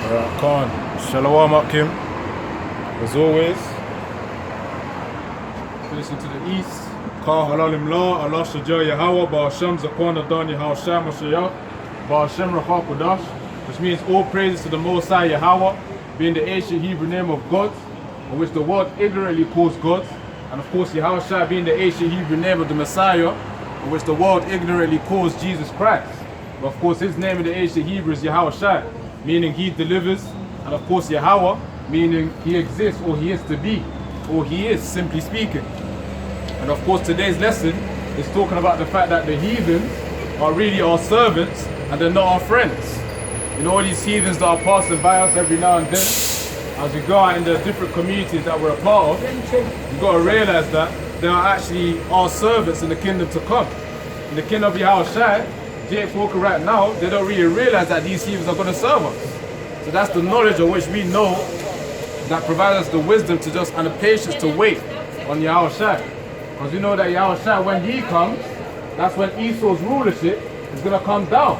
Right, Khan. Shalom Akim. As always. Listen to the east. Ka halalim la, Allah Shajah Yahweh, Ba Hashem Zakwan Adan Yahweh Sham Mashiach, Ba Hashem Rachah Kodash, which means all praises to the Most High Yahweh, being the ancient Hebrew name of God, in which the world ignorantly calls God, and of course Yahweh Shai being the ancient Hebrew name of the Messiah, in which the world ignorantly calls Jesus Christ. But of course his name in the ancient Hebrew is Yahweh Shai, meaning he delivers, and of course Yahweh, meaning he exists or he is to be, or he is, simply speaking. And of course today's lesson is talking about the fact that the heathens are really our servants and they're not our friends. You know, all these heathens that are passing by us every now and then, as we go out in the different communities that we're a part of, you've got to realize that they are actually our servants in the kingdom to come. In the kingdom of Yahweh Shai, Jake's walking right now, they don't really realize that these heathens are going to serve us. So that's the knowledge of which we know that provides us the wisdom to just and the patience to wait on Yahweh Shai. Because we know that Yahweh Shai, when he comes, that's when Esau's rulership is going to come down.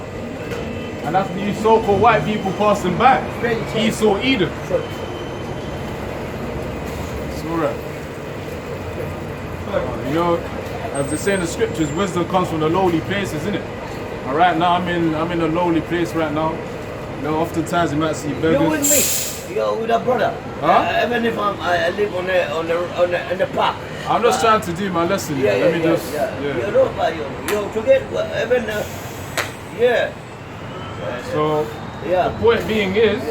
And that's these so-called white people passing by. Esau, Edom. It's alright. You know, as they say in the scriptures, wisdom comes from the lowly places, isn't it? And right now, I'm in a lowly place right now. You know, oftentimes you might see beggars. You're with me. You're with a brother. Huh? Even if I live on the park. I'm just trying to do my lesson. Yeah, Let me yeah. just. You know, but you're together. Even yeah. So Yeah. the point being is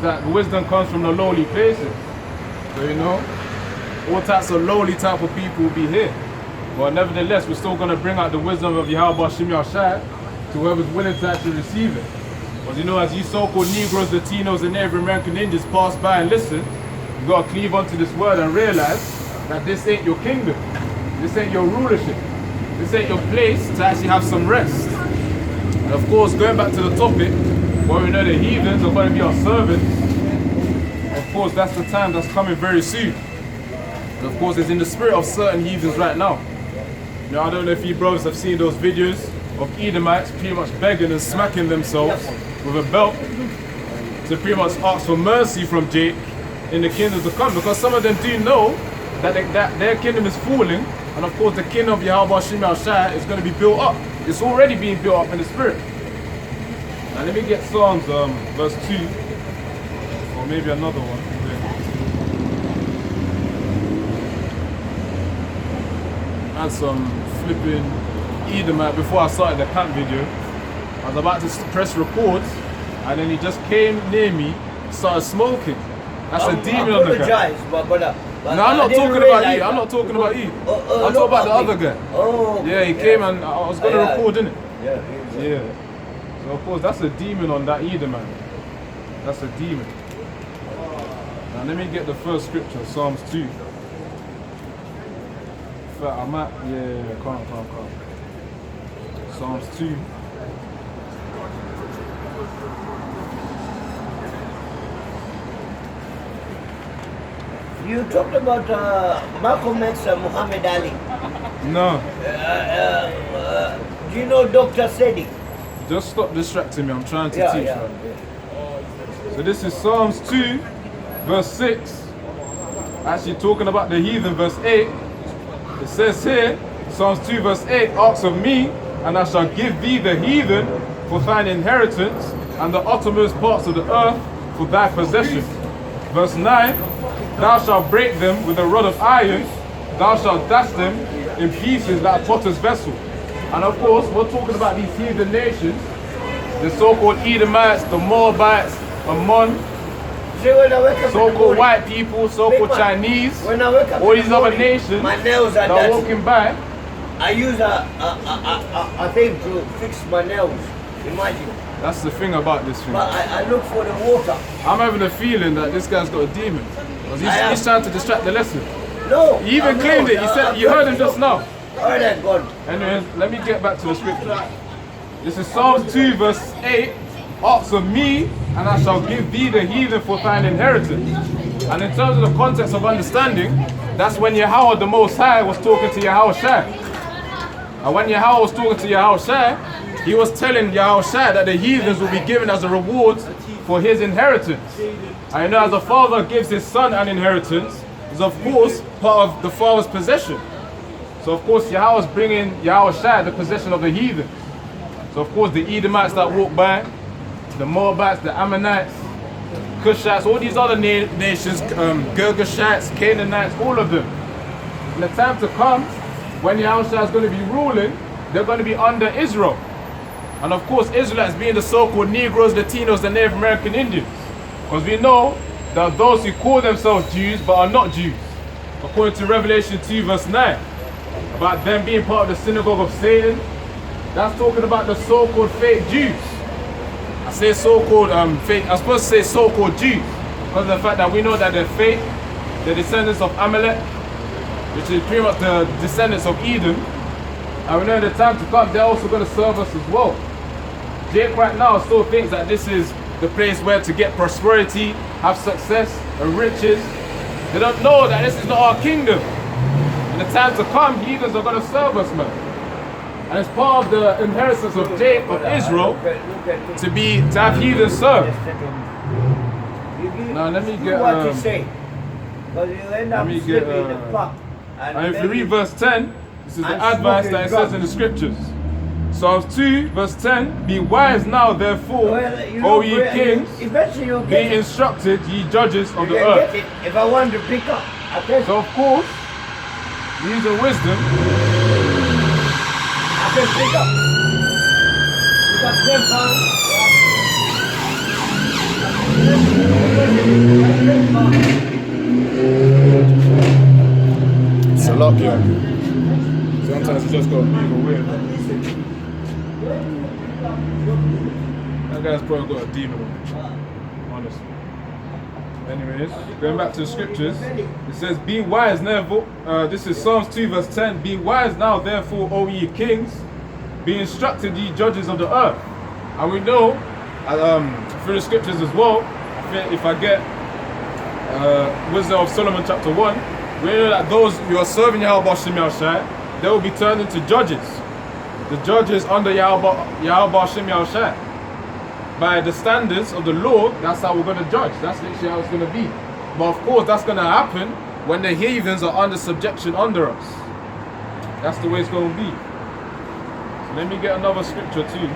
that wisdom comes from the lowly places. So you know, all types of lowly type of people will be here. But nevertheless, we're still going to bring out the wisdom of Yahweh Shem Yahshai to whoever's willing to actually receive it. But you know, as you so-called Negroes, Latinos, and Native American Indians pass by and listen, you got to cleave onto this word and realize that this ain't your kingdom. This ain't your rulership. This ain't your place to actually have some rest. And of course, going back to the topic, where we know the heathens are going to be our servants, of course, that's the time that's coming very soon. And of course, it's in the spirit of certain heathens right now. You know, I don't know if you brothers have seen those videos of Edomites pretty much begging and smacking themselves with a belt to pretty much ask for mercy from Jake in the kingdom to come, because some of them do know that their kingdom is falling, and of course the kingdom of Yahweh Shem Yahshai is going to be built up. It's already being built up in the spirit. Now let me get Psalms verse 2, or maybe another one. And some flipping Edomite before I started the camp video. I was about to press record, and then he just came near me, started smoking. That's a demon on the guy. No, I'm not talking about you. I'm not talking about you. I'm talking about the other guy. Oh, yeah, he came and I was going to record, innit? Yeah. Yeah. So of course that's a demon on that either, man. That's a demon. Now let me get the first scripture, Psalms 2. I'm at, calm. Psalms 2. You talked about Malcolm X and Muhammad Ali. No. Do you know Dr. Sedi? Just stop distracting me, I'm trying to teach you. So this is Psalms 2, verse 6. Actually talking about the heathen, verse 8. It says here, Psalms 2 verse 8, ask of me, and I shall give thee the heathen for thine inheritance, and the uttermost parts of the earth for thy possession. Verse 9, thou shalt break them with a rod of iron, thou shalt dash them in pieces like a potter's vessel. And of course, we're talking about these heathen nations, the so-called Edomites, the Moabites, Ammon, so-called white people, so-called Chinese, all these other nations that are walking by. I use a thing to fix my nails. Imagine. That's the thing about this thing. But I look for the water. I'm having a feeling that this guy's got a demon. He's trying to distract the lesson. No. He even claimed it. He said, you heard him just now. Alright, God. Anyways, let me get back to the scripture. This is Psalms 2 verse 8. Ask of me, and I shall give thee the heathen for thine inheritance. And in terms of the context of understanding, that's when Yahweh the Most High was talking to Yahweh Shai. And when Yahweh was talking to Yahweh Shai, he was telling Yahushua that the heathens will be given as a reward for his inheritance. And you know, as a father gives his son an inheritance, is of course part of the father's possession. So of course Yahweh is bringing Yahushua the possession of the heathens. So of course the Edomites that walk by, the Moabites, the Ammonites, Cushites, all these other nations, Girgashites, Canaanites, all of them. In the time to come, when Yahushua is going to be ruling, they're going to be under Israel. And of course, Israelites being the so-called Negroes, Latinos, and Native American Indians. Because we know that those who call themselves Jews but are not Jews, according to Revelation 2 verse 9, about them being part of the synagogue of Satan, that's talking about the so-called fake Jews. I say so-called fake, I'm supposed to say so-called Jews, because of the fact that we know that they're fake, they're descendants of Amalek, which is pretty much the descendants of Edom. And we know in the time to come, they're also going to serve us as well. Jake right now still thinks that this is the place where to get prosperity, have success and riches. They don't know that this is not our kingdom. In the time to come, heathens are going to serve us, man. And it's part of the inheritance of Jacob, of Israel, to have heathens serve. Now let me get let me get and if you read verse 10, this is the advice that it says in the scriptures. Psalms 2 verse 10, be wise now therefore, O ye kings, be instructed ye judges of the earth. If I want to pick up, so of course, using wisdom, I can pick up. You got 10 pounds. it's a lot, yeah. Sometimes you just got to move away. That guy's probably got a demon on him, honestly. Anyways, going back to the scriptures, it says, be wise therefore, this is Psalms 2 verse 10, be wise now therefore, O ye kings, be instructed ye judges of the earth. And we know, through the scriptures as well, if I get Wisdom of Solomon chapter 1, we know that those who are serving Yahweh Shem Yahushai, they will be turned into judges. The judges under Yahweh Shem Yahushai. By the standards of the law, that's how we're going to judge. That's literally how it's going to be. But of course, that's going to happen when the heathens are under subjection under us. That's the way it's going to be. So let me get another scripture too.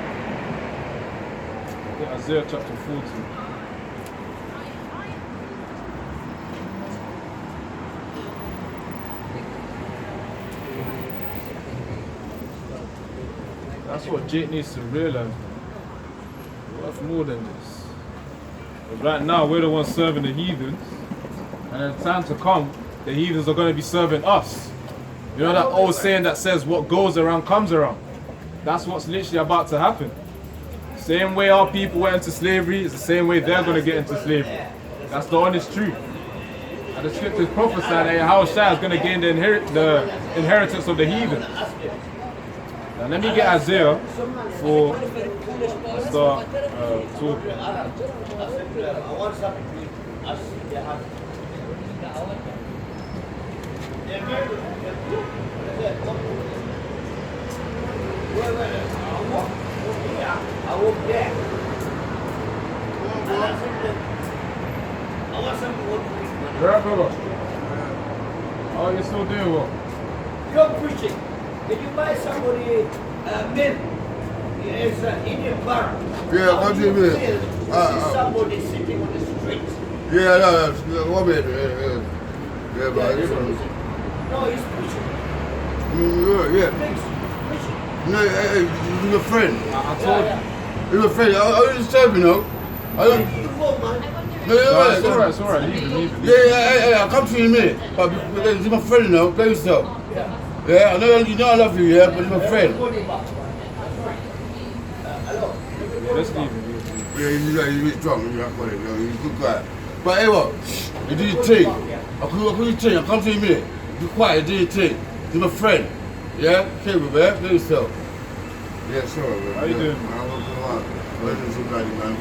Get Isaiah chapter 40. That's what Jake needs to realize. We're worth more than this. But right now, we're the ones serving the heathens. And in time to come, the heathens are going to be serving us. You know that old saying that says, what goes around comes around. That's what's literally about to happen. Same way our people went into slavery is the same way they're going to get into slavery. That's the honest truth. And the scriptures prophesy that Yahushua is going to gain the inheritance of the heathens. Now let me get Isaiah for start talking. I walk there. I want something to work with. Right, brother. Oh, you're still doing what? You're preaching. Can you buy somebody milk? It's an Indian bar. Yeah, what do you mean? Somebody sitting on the street. Yeah, no, what mean? Yeah, but No, he's preaching. yeah. Preaching. No, he's my friend. I told you. He's my friend. I don't serve, you know. I don't. You go, man. No, It's alright. Leave it. Yeah, I'll come to you in a minute. But he's my friend, you know. Play yourself. Yeah, I know you know I love you, yeah, but he's my friend. Let's leave it. Yeah, he's really drunk, he's a good guy. But anyway, you do your thing. I'll do your thing, I'll come to you in a minute. Be quiet, do your thing. He's my friend. Yeah? Okay, man, play yourself. Yeah, sure, man. How you doing? I'm working so bad, man.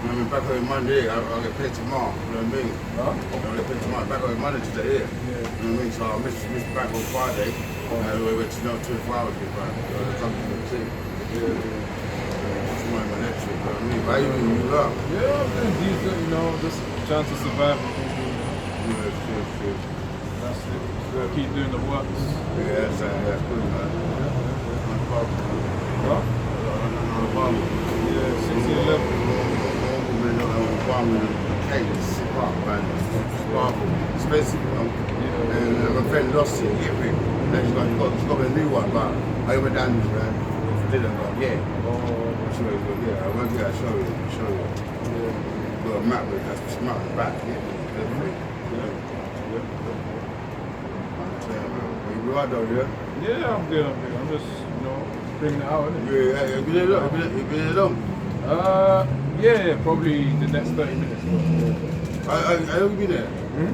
I mean, back on Monday, I'll get paid tomorrow, you know what I mean? Huh? I'll get paid tomorrow, back on Monday to the ear. Yeah. You know what I mean? So I'll miss back on Friday. We went to 24 hours, get back. I'll come to the team. That's my next trip, you know what I mean? But even you up. Yeah, I'm doing decent, you know, just trying to survive. Shit. That's it. Gotta keep doing the work. Yeah, that's good, man. No problem. Huh? No problem. Yeah, 1611. Expensive, you know. Yeah. And my friend lost it, hit me. Then he's got a new one, but I went down this man. Didn't go, yeah. Oh, I'll show you, yeah, I won't get show you. yeah. Got a map with that's smart back, yeah. You are though, yeah? Yeah, I'm good. I'm just, you know, bringing it out, innit? Yeah, you been along? Yeah, probably the next 30 minutes. How long you been there?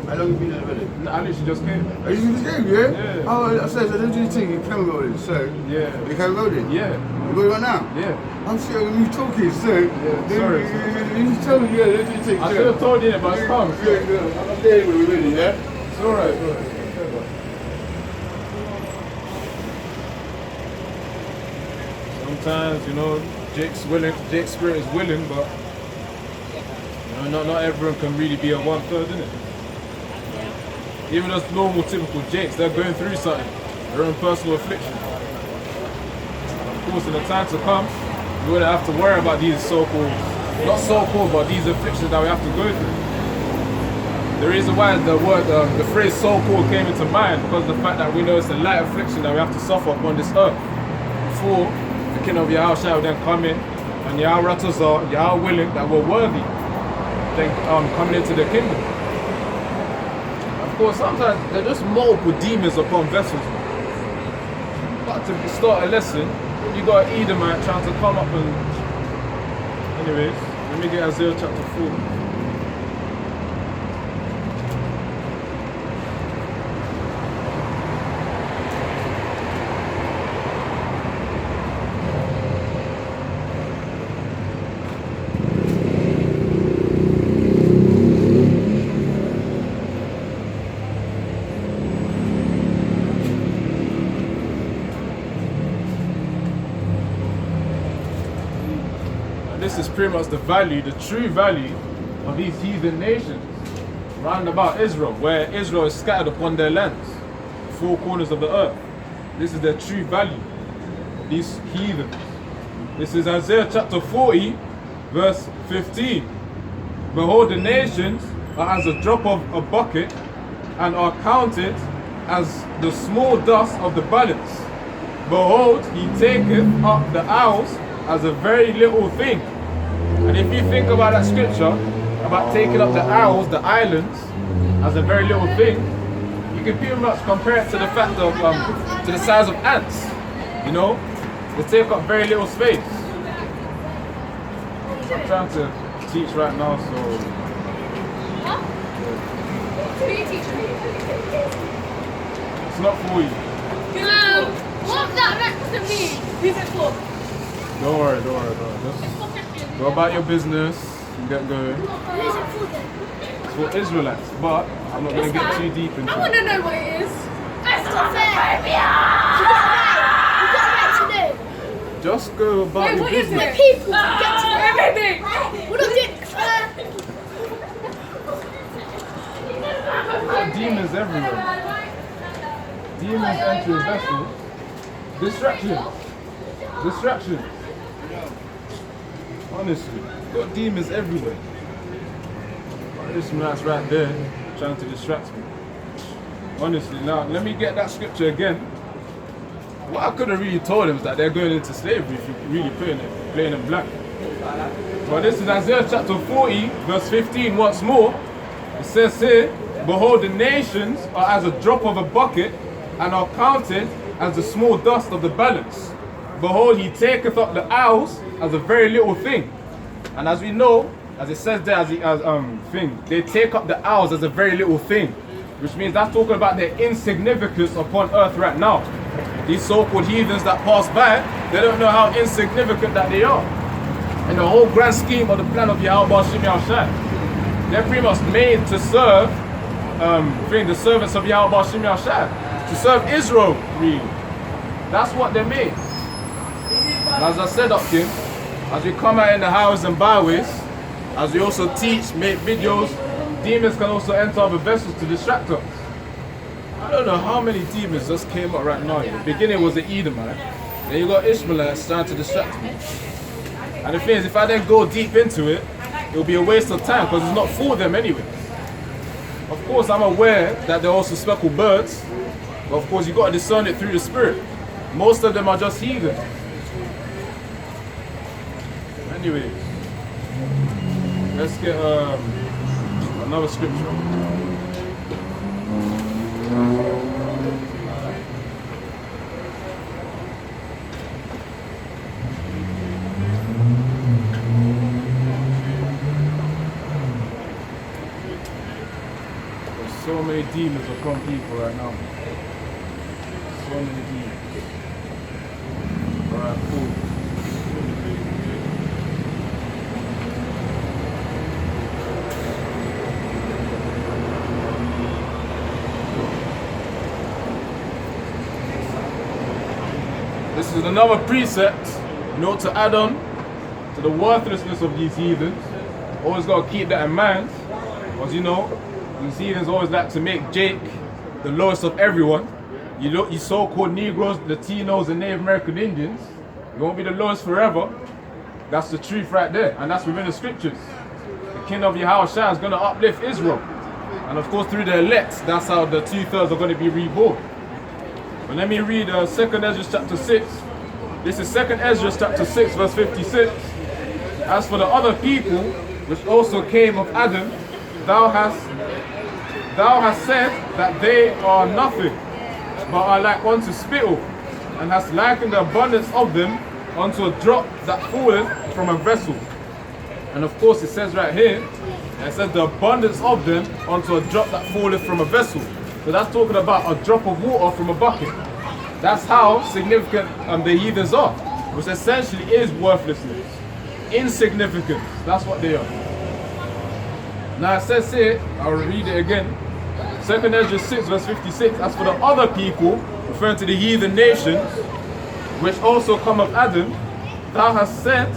How long you been there already? I literally just came. Are you just came, yeah? Yeah. Oh, I said, so don't you think you can go in, so? Yeah. You can go in? Yeah. You going right now? Yeah. I'm sure when you talking, so. Yeah, sorry. You tell me, yeah, don't you think? I should have told you, but it's calm. Yeah, I'm there with you, really, yeah? It's alright. Sometimes, you know, Jake's spirit is willing, but you know, not everyone can really be a 1/3, innit? Even those normal, typical Jakes, they're going through something, their own personal affliction. Of course, in the time to come, we wouldn't have to worry about these so-called, not so-called, but these afflictions that we have to go through. The reason why the phrase so-called came into mind because of the fact that we know it's a light affliction that we have to suffer upon this earth before the king of Yahushua will then come in and Yahweh Ratazah, Yahweh willing, that we're worthy, then coming into the kingdom. Of course, sometimes there are just multiple demons upon vessels. But to start a lesson, you got an Edomite trying to come up and... Anyways, let me get Isaiah chapter 4. This is pretty much the value, the true value of these heathen nations round about Israel, where Israel is scattered upon their lands, four corners of the earth. This is their true value, these heathens. This is Isaiah chapter 40, verse 15. Behold, the nations are as a drop of a bucket and are counted as the small dust of the balance. Behold, he taketh up the isles as a very little thing. And if you think about that scripture, about taking up the isles, the islands, as a very little thing, you can pretty much compare it to the fact of, to the size of ants. You know, they take up very little space. I'm trying to teach right now, so... Huh? Who are you teaching me? It's not for you. What that represent mean? Who's it for? Don't worry. Just go about your business and get going. Who's it for then? It's for Israelites, but I'm not going to get too deep into I want it. to know what it is. That's not fair. You got right to know. Just go about your What is business. it? People get to know everything. What are dicks? There are demons everywhere. Demons enter your vessel. Distractions. Honestly, got demons everywhere. This man's right there trying to distract me. Honestly, now let me get that scripture again. What I could have really told him is that they're going into slavery if you really playing them black. But this is Isaiah chapter 40, verse 15 once more. It says here, behold, the nations are as a drop of a bucket and are counted as the small dust of the balance. Behold, he taketh up the isles as a very little thing. And as we know, as it says there, they take up the isles as a very little thing, which means that's talking about their insignificance upon earth right now. These so-called heathens that pass by, they don't know how insignificant that they are in the whole grand scheme of the plan of Yahweh Bashim Yahushua. They're pretty much made to serve the servants of Yahweh Bashim Yahushua, to serve Israel, really. That's what they're made. And as I said up here, as we come out in the highways and byways, as we also teach, make videos, demons can also enter other vessels to distract us. I don't know how many demons just came up right now. In the beginning was the Edomite, then you got Ishmaelites trying to distract me. And the thing is, if I then go deep into it, it'll be a waste of time because it's not for them anyway. Of course, I'm aware that they're also speckled birds, but of course, you've got to discern it through the spirit. Most of them are just heathens. Anyways, let's get another scripture. There's so many demons upon people right now. So many demons. Alright, cool. This is another precept, you know, to add on to the worthlessness of these heathens. Always got to keep that in mind, because you know, these heathens always like to make Jake the lowest of everyone. You so-called Negroes, Latinos, and Native American Indians, you won't be the lowest forever. That's the truth right there, and that's within the scriptures. The king of Yahushua is going to uplift Israel, and of course through the elect, that's how the 2/3 are going to be reborn. But let me read 2nd Ezra chapter 6. This is 2nd Ezra chapter 6 verse 56. As for the other people which also came of Adam, thou hast said that they are nothing, but are like unto spittle, and hast likened the abundance of them unto a drop that falleth from a vessel. And of course it says right here, it says the abundance of them unto a drop that falleth from a vessel. So that's talking about a drop of water from a bucket. That's how significant the heathens are, which essentially is worthlessness, insignificance. That's what they are. Now it says here, I'll read it again. 2nd Ezra 6 verse 56. As for the other people, referring to the heathen nations, which also come of Adam, thou hast said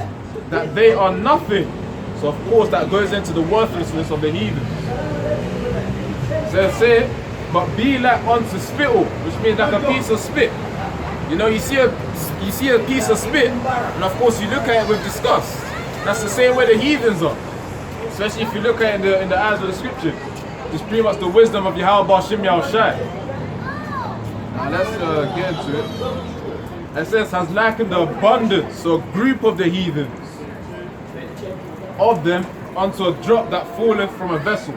that they are nothing. So of course that goes into the worthlessness of the heathens. It says here, but be like unto spittle, which means like a piece of spit. You know, you see a piece of spit, and of course you look at it with disgust. That's the same way the heathens are. Especially if you look at it in the eyes of the scripture. It's pretty much the wisdom of Yahweh Bashim Yahushai. Now let's get into it. It says, has likened the abundance, so a group of the heathens, of them unto a drop that falleth from a vessel.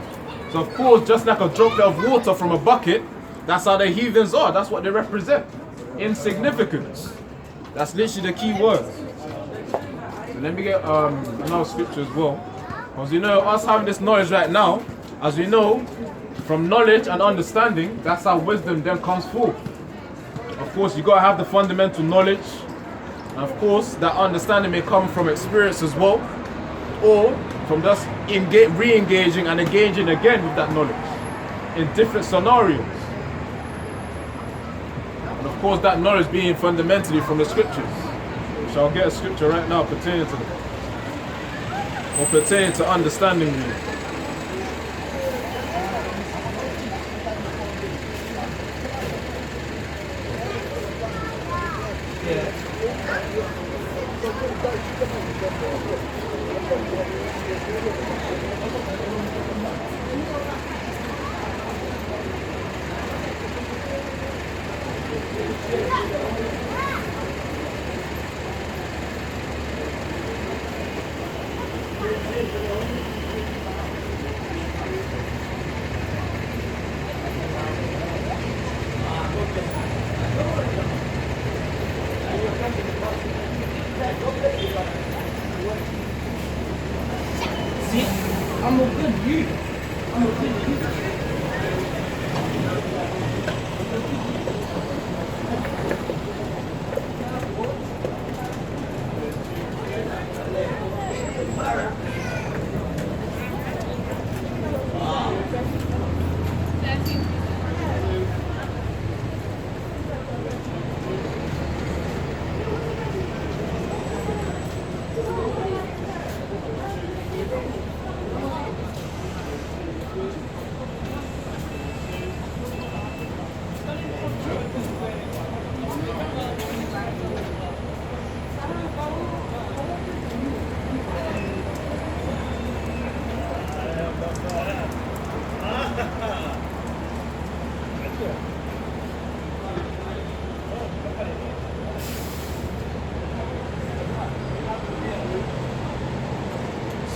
So of course, just like a droplet of water from a bucket, that's how the heathens are. That's what they represent. Insignificance. That's literally the key word. So let me get another scripture as well. Because you know, us having this knowledge right now, as we know, from knowledge and understanding, that's how wisdom then comes forth. Of course, you got to have the fundamental knowledge. And of course, that understanding may come from experience as well, or from just re-engaging and engaging again with that knowledge in different scenarios. And of course, that knowledge being fundamentally from the scriptures. Which I'll get a scripture right now pertaining to that, or pertaining to understanding me. See, I'm a good youth. I'm a good youth.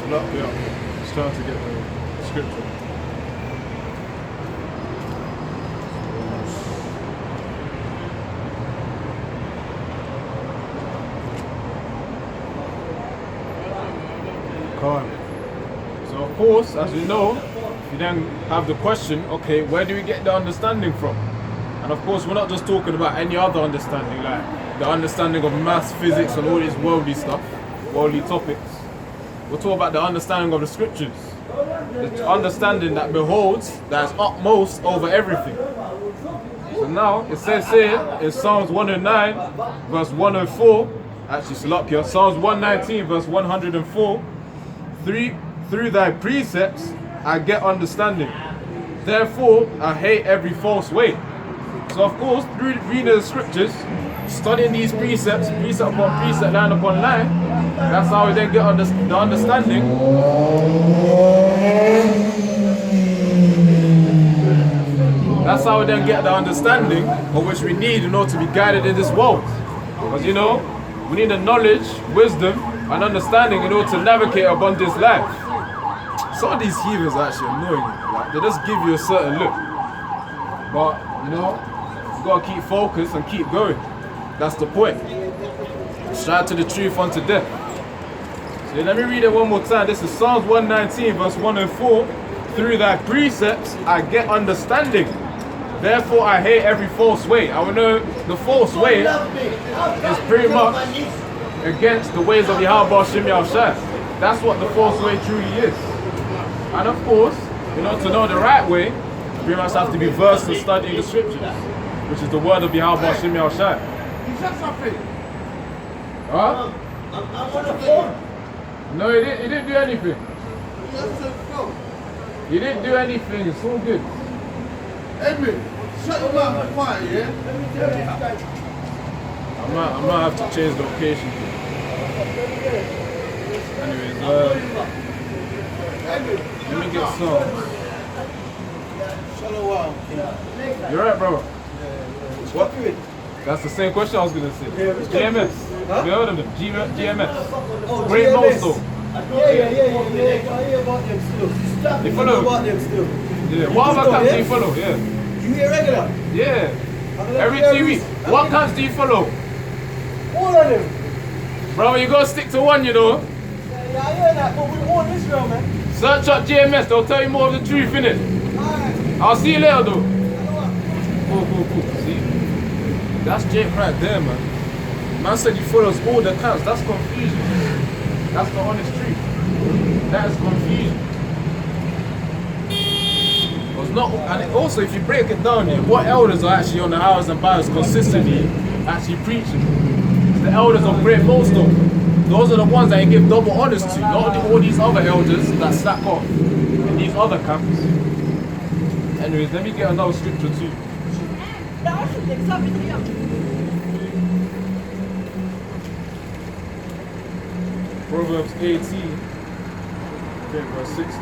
Yeah. It's time to get the scripture. So of course, as you know, you then have the question, okay, where do we get the understanding from? And of course, we're not just talking about any other understanding, like the understanding of maths, physics, and all these worldly stuff, worldly topics. We're talking about the understanding of the scriptures. The understanding that beholds, that is utmost over everything. So now, it says here in Psalms 109, verse 104, actually, Salakia, Psalms 119, verse 104, through thy precepts I get understanding. Therefore, I hate every false way. So of course, through reading the scriptures, studying these precepts, precept upon precept, line upon line, that's how we then get the understanding. That's how we then get the understanding of which we need in order to be guided in this world. Because you know, we need the knowledge, wisdom, and understanding in order to navigate upon this life. Some of these heathens are actually annoying. Like, they just give you a certain look. But, you know, you gotta keep focused and keep going. That's the point. Strive to the truth unto death. So let me read it one more time. This is Psalms 119, verse 104. Through thy precepts I get understanding. Therefore I hate every false way. I will know the false way is pretty much against the ways of Yahweh Shem Yahushai. That's what the false way truly is. And of course, you know, to know the right way, you pretty much have to be versed in studying the scriptures, which is the word of Yahweh Shem Yahushai. He said something. Huh? I'm on the phone. No, he didn't do anything. He just said no. He didn't do anything. It's all good. Edmund, shut your mouth and quiet, yeah? Let me tell you guys. I might have to change the location. Anyways, let me get some. You're right, bro. What? That's the same question I was gonna say. GMS. Huh? You heard of them? GMS. Oh, Great GMS. Most. Yeah. I hear about them still. You follow? About them still. Yeah. What other camps do you follow? Yeah. You hear regular? Yeah. Every 2 weeks. What camps do you follow? All of them. Bro, you gotta stick to one, you know. Yeah, I hear that, but we're all Israel, man. Search up GMS, they'll tell you more of the truth, innit? Alright. I'll see you later, though. Cool. See? That's Jake right there, man. Man said you follows all the camps. That's confusion. That's the honest truth. That is confusion. It's not, and also, if you break it down here, what elders are actually on the houses and bylaws consistently actually preaching? It's the elders of Great Millstone. Those are the ones that you give double honors to, not all these other elders that slack off in these other camps. Anyways, let me get another scripture too. Proverbs 18, okay, verse 60.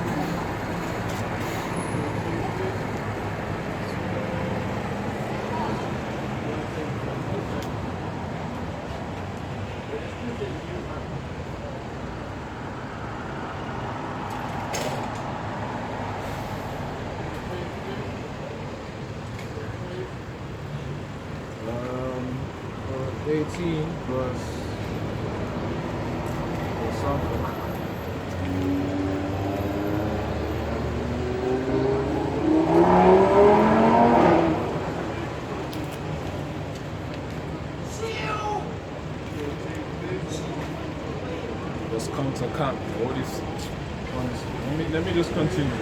Proverbs 18, verse something. Just come to camp. All this. Let me just continue.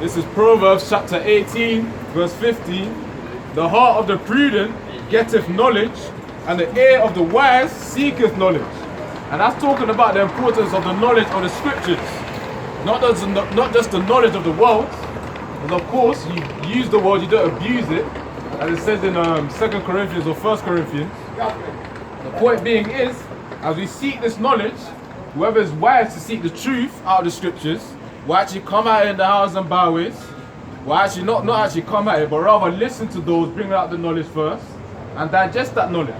This is Proverbs chapter 18, verse 15. The heart of the prudent getteth knowledge, and the ear of the wise seeketh knowledge. And that's talking about the importance of the knowledge of the scriptures. Not just the knowledge of the world. Because of course, you use the world, you don't abuse it. As it says in 2 Corinthians or 1 Corinthians. The point being is, as we seek this knowledge, whoever is wise to seek the truth out of the scriptures will actually come out in the houses and byways Well, actually, not actually come at it, but rather listen to those, bring out the knowledge first, and digest that knowledge.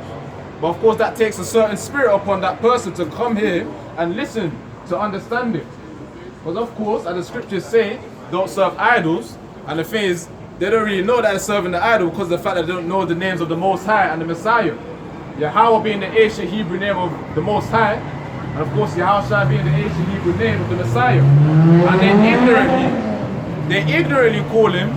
But of course, that takes a certain spirit upon that person to come here and listen to understand it. Because of course, as the scriptures say, don't serve idols. And the thing is, they don't really know that they're serving the idol because of the fact that they don't know the names of the Most High and the Messiah. Yahweh being the ancient Hebrew name of the Most High, and of course Yahushua being the ancient Hebrew name of the Messiah. And they ignorantly call him